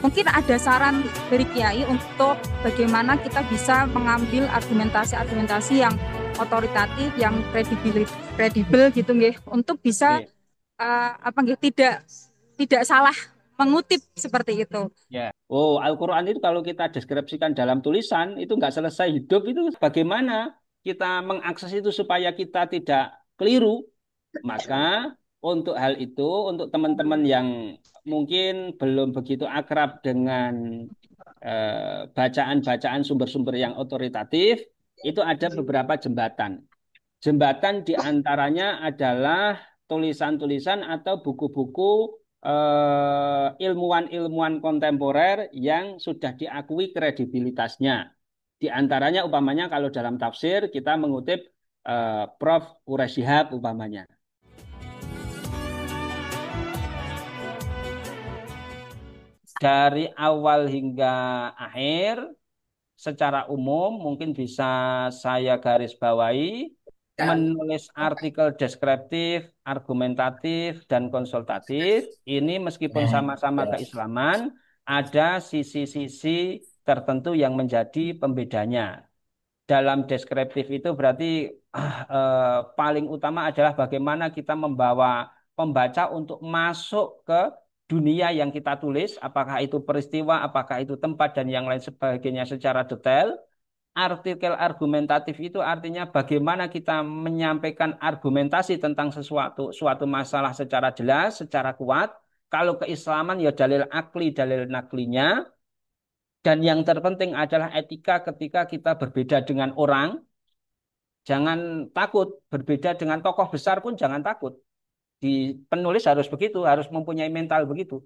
mungkin ada saran dari Kiai untuk bagaimana kita bisa mengambil argumentasi-argumentasi yang otoritatif, yang kredibel gitu nggih, untuk bisa Oke. apa nggih, tidak salah mengutip seperti itu. Ya. Oh, Al-Quran itu kalau kita deskripsikan dalam tulisan itu nggak selesai hidup itu bagaimana kita mengakses itu supaya kita tidak keliru. Maka untuk hal itu, untuk teman-teman yang mungkin belum begitu akrab dengan bacaan-bacaan sumber-sumber yang otoritatif, itu ada beberapa jembatan. Jembatan diantaranya adalah tulisan-tulisan atau buku-buku ilmuwan-ilmuwan kontemporer yang sudah diakui kredibilitasnya. Di antaranya umpamanya kalau dalam tafsir kita mengutip Prof. Quraish Shihab umpamanya. Dari awal hingga akhir secara umum mungkin bisa saya garis bawahi menulis artikel deskriptif, argumentatif, dan konsultatif. Ini meskipun sama-sama keislaman, ada sisi-sisi tertentu yang menjadi pembedanya. Dalam deskriptif itu berarti paling utama adalah bagaimana kita membawa pembaca untuk masuk ke dunia yang kita tulis, apakah itu peristiwa, apakah itu tempat, dan yang lain sebagainya secara detail. Artikel argumentatif itu artinya bagaimana kita menyampaikan argumentasi tentang suatu masalah secara jelas, secara kuat. Kalau keislaman ya dalil akli, dalil naklinya. Dan yang terpenting adalah etika ketika kita berbeda dengan orang. Jangan takut, berbeda dengan tokoh besar pun jangan takut. Di penulis harus begitu, harus mempunyai mental begitu.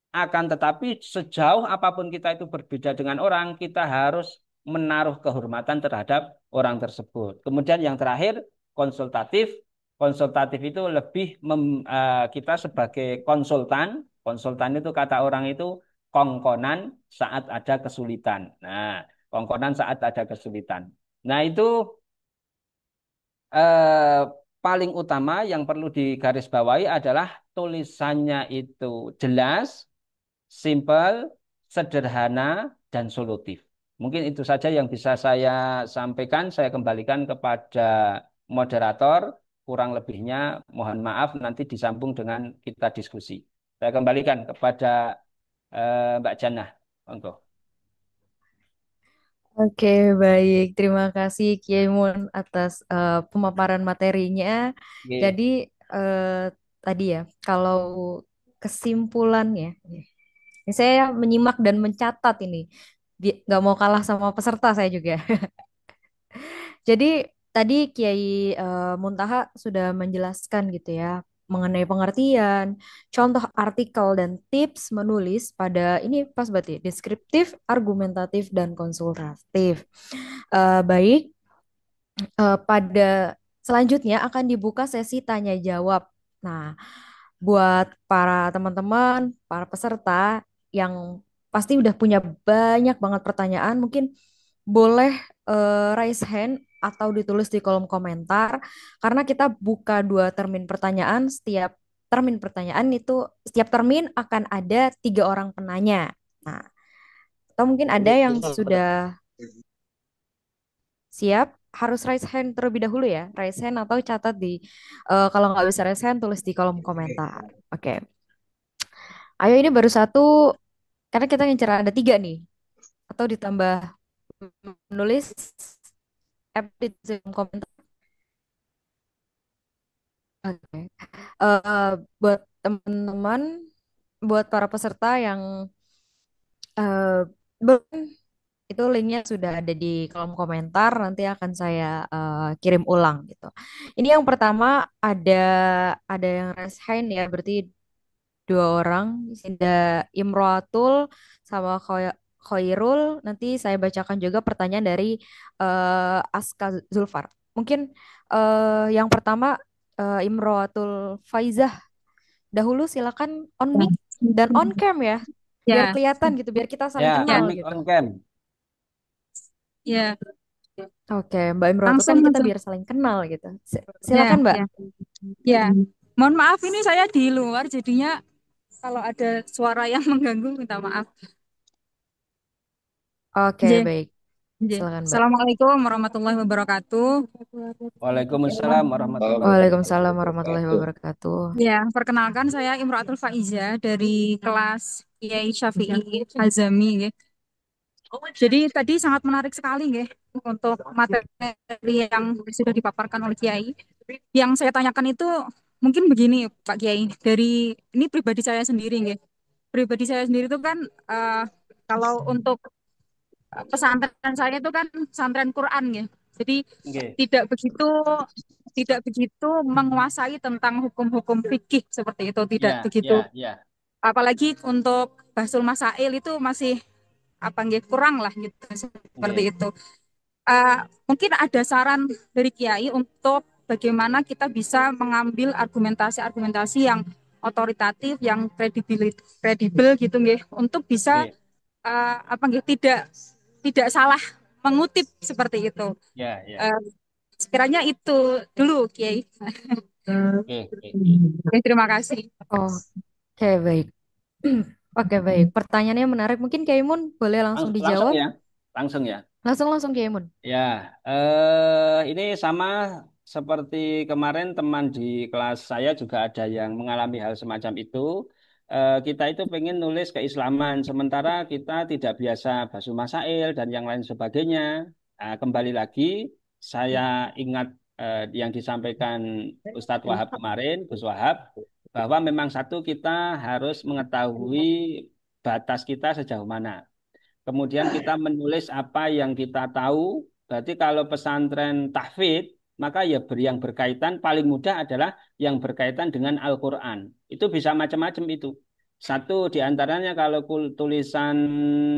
Akan tetapi sejauh apapun kita itu berbeda dengan orang, kita harus menaruh kehormatan terhadap orang tersebut. Kemudian yang terakhir, konsultatif. Konsultatif itu lebih kita sebagai konsultan. Konsultan itu kata orang itu kongkonan saat ada kesulitan. Nah, kongkonan saat ada kesulitan. Nah, itu eh, paling utama yang perlu digarisbawahi adalah tulisannya itu jelas, simple, sederhana, dan solutif. Mungkin itu saja yang bisa saya sampaikan. Saya kembalikan kepada moderator. Kurang lebihnya mohon maaf nanti disambung dengan kita diskusi. Saya kembalikan kepada Mbak Jannah. Monggo. Oke, baik. Terima kasih Kiai Mun atas pemaparan materinya. Oke. Jadi tadi ya, kalau kesimpulannya, ini saya menyimak dan mencatat ini, nggak mau kalah sama peserta saya juga. Jadi tadi Kiai Muntaha sudah menjelaskan gitu ya mengenai pengertian, contoh artikel dan tips menulis pada ini pas berarti deskriptif, argumentatif dan konsultatif. Baik, pada selanjutnya akan dibuka sesi tanya jawab. Nah, buat para teman-teman, para peserta yang pasti udah punya banyak banget pertanyaan, mungkin boleh raise hand atau ditulis di kolom komentar karena kita buka dua termin pertanyaan. Setiap termin pertanyaan itu setiap termin akan ada 3 orang penanya. Nah, atau mungkin ada yang sudah siap harus raise hand terlebih dahulu ya, raise hand atau catat di kalau nggak bisa raise hand tulis di kolom komentar. Oke, ayo ini baru satu karena kita ngincer ada 3 nih atau ditambah menulis di kolom komentar. Oke. Buat teman-teman, buat para peserta yang belum, itu linknya sudah ada di kolom komentar. Nanti akan saya kirim ulang gitu. Ini yang pertama ada yang raise hand ya, berarti 2 orang. Ada Imroatul sama Khairul. Nanti saya bacakan juga pertanyaan dari Aska Zulfar. Mungkin yang pertama Imroatul Faizah dahulu silakan on mic dan on cam ya, biar Ya, kelihatan gitu, biar kita saling Ya, kenal on mic gitu. on cam. ya, Oke, Mbak Imroatul langsung kan kita langsung. biar saling kenal gitu. Ya, Silakan Mbak. ya, ya. Mohon maaf ini saya di luar jadinya Kalau ada suara yang mengganggu, minta maaf. Oke, J. baik. J. Silakan, Mbak. Assalamualaikum warahmatullahi wabarakatuh. Waalaikumsalam warahmatullahi Waalaikumsalam wabarakatuh. warahmatullahi wabarakatuh. Ya, perkenalkan saya Imro'atul Faiza dari kelas Kiai Syafi'i Azami. Nggih. Jadi tadi sangat menarik sekali nggih untuk materi yang sudah dipaparkan oleh Kiai. Yang saya tanyakan itu mungkin begini Pak Kiai, dari ini pribadi saya sendiri nggih. Pribadi saya sendiri itu kan kalau untuk pesantren saya itu kan pesantren Quran ya. Jadi Nggih. tidak begitu tidak begitu menguasai tentang hukum-hukum fikih seperti itu, tidak Ya, begitu. ya, ya. Apalagi untuk Bahsul Masail itu masih apa nggih kurang lah gitu seperti Nggih. itu. Mungkin ada saran dari Kiai untuk bagaimana kita bisa mengambil argumentasi-argumentasi yang otoritatif, yang kredibel gitu nggih, untuk bisa Nggih. apa nggih tidak salah mengutip seperti itu. Ya, ya. Eh, Sekiranya itu dulu, Kiai. Oke, oke, oke. Oke, terima kasih. Oke, baik. Oke, baik. Pertanyaannya menarik. Mungkin Kaimun boleh langsung Langsung dijawab. ya. Langsung ya. Langsung Kaimun. Ya, ini sama seperti kemarin teman di kelas saya juga ada yang mengalami hal semacam itu. Kita itu pengen nulis keislaman, sementara kita tidak biasa basu masail dan yang lain sebagainya. Kembali lagi, saya ingat yang disampaikan Ustadz Wahab kemarin, Gus Wahab, bahwa memang satu kita harus mengetahui batas kita sejauh mana. Kemudian kita menulis apa yang kita tahu. Berarti kalau pesantren tahfidz, maka ya yang berkaitan paling mudah adalah yang berkaitan dengan Al-Quran. Itu bisa macam-macam itu. Satu diantaranya kalau tulisan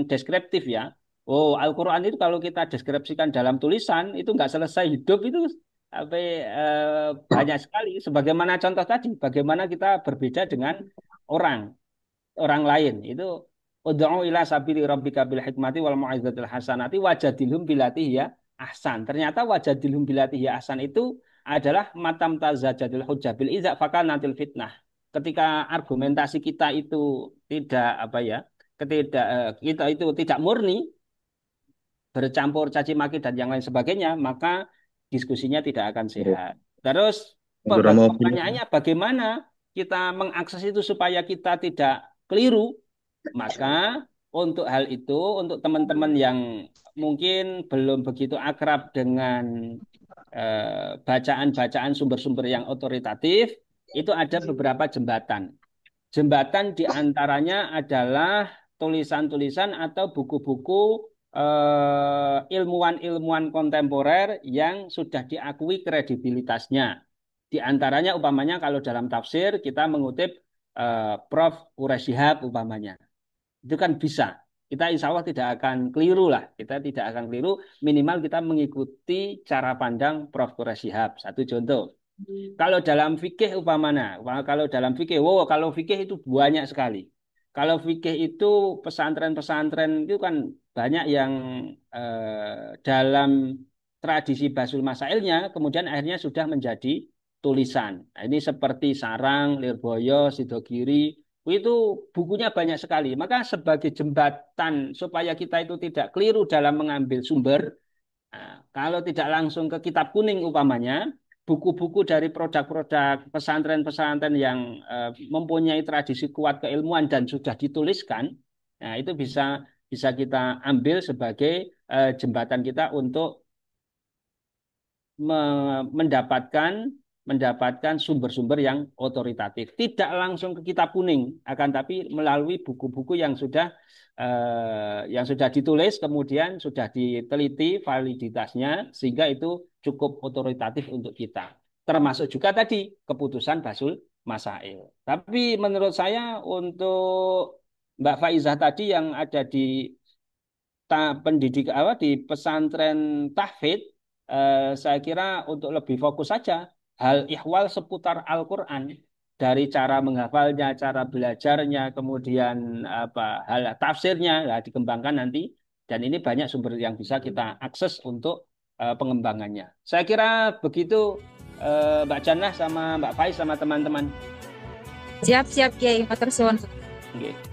deskriptif ya. Oh, Al-Quran itu kalau kita deskripsikan dalam tulisan, itu nggak selesai hidup itu sampai banyak sekali. Sebagaimana contoh tadi, bagaimana kita berbeda dengan orang orang lain itu ud'u ila sabili rabbika bil hikmati wal mau'izatil hasanati wajadilhum billati ya ahsan. Ternyata wajadilhum billati ya ahsan itu adalah matam tazajadil hujjah bil iza fakanatil fitnah. Ketika argumentasi kita itu tidak apa ya, kita itu tidak murni, bercampur caci maki dan yang lain sebagainya, maka diskusinya tidak akan sehat. Terus pertanyaannya bagaimana kita mengakses itu supaya kita tidak keliru? Maka untuk hal itu, untuk teman-teman yang mungkin belum begitu akrab dengan bacaan-bacaan sumber-sumber yang otoritatif, itu ada beberapa jembatan. Jembatan diantaranya adalah tulisan-tulisan atau buku-buku ilmuwan-ilmuwan kontemporer yang sudah diakui kredibilitasnya. Di antaranya umpamanya kalau dalam tafsir kita mengutip Prof. Quraish Shihab umpamanya. Itu kan bisa. Kita insya Allah tidak akan keliru lah. Kita tidak akan keliru. Minimal kita mengikuti cara pandang Prof. Quraish Shihab. Satu contoh. Kalau dalam fikih umpamanya, kalau dalam fikih, wow, kalau fikih itu banyak sekali. Kalau fikih itu pesantren-pesantren itu kan banyak yang dalam tradisi Basul Masailnya, kemudian akhirnya sudah menjadi tulisan. Nah, ini seperti Sarang, Lirboyo, Sidogiri, itu bukunya banyak sekali. Maka sebagai jembatan supaya kita itu tidak keliru dalam mengambil sumber, nah, kalau tidak langsung ke kitab kuning umpamanya, buku-buku dari produk-produk pesantren-pesantren yang mempunyai tradisi kuat keilmuan dan sudah dituliskan, nah itu bisa bisa kita ambil sebagai jembatan kita untuk mendapatkan mendapatkan sumber-sumber yang otoritatif. Tidak langsung ke kitab kuning, akan tapi melalui buku-buku yang sudah ditulis, kemudian sudah diteliti validitasnya, sehingga itu cukup otoritatif untuk kita. Termasuk juga tadi keputusan Basul Masail. Tapi menurut saya untuk Mbak Faizah tadi yang ada di pendidik apa di pesantren tahfidz, saya kira untuk lebih fokus saja hal ihwal seputar Al-Quran dari cara menghafalnya, cara belajarnya, kemudian apa hal tafsirnya lah dikembangkan nanti dan ini banyak sumber yang bisa kita akses untuk pengembangannya. Saya kira begitu Mbak Jannah sama Mbak Faiz sama teman-teman. Siap-siap Kiai, matur suwun. Nggih.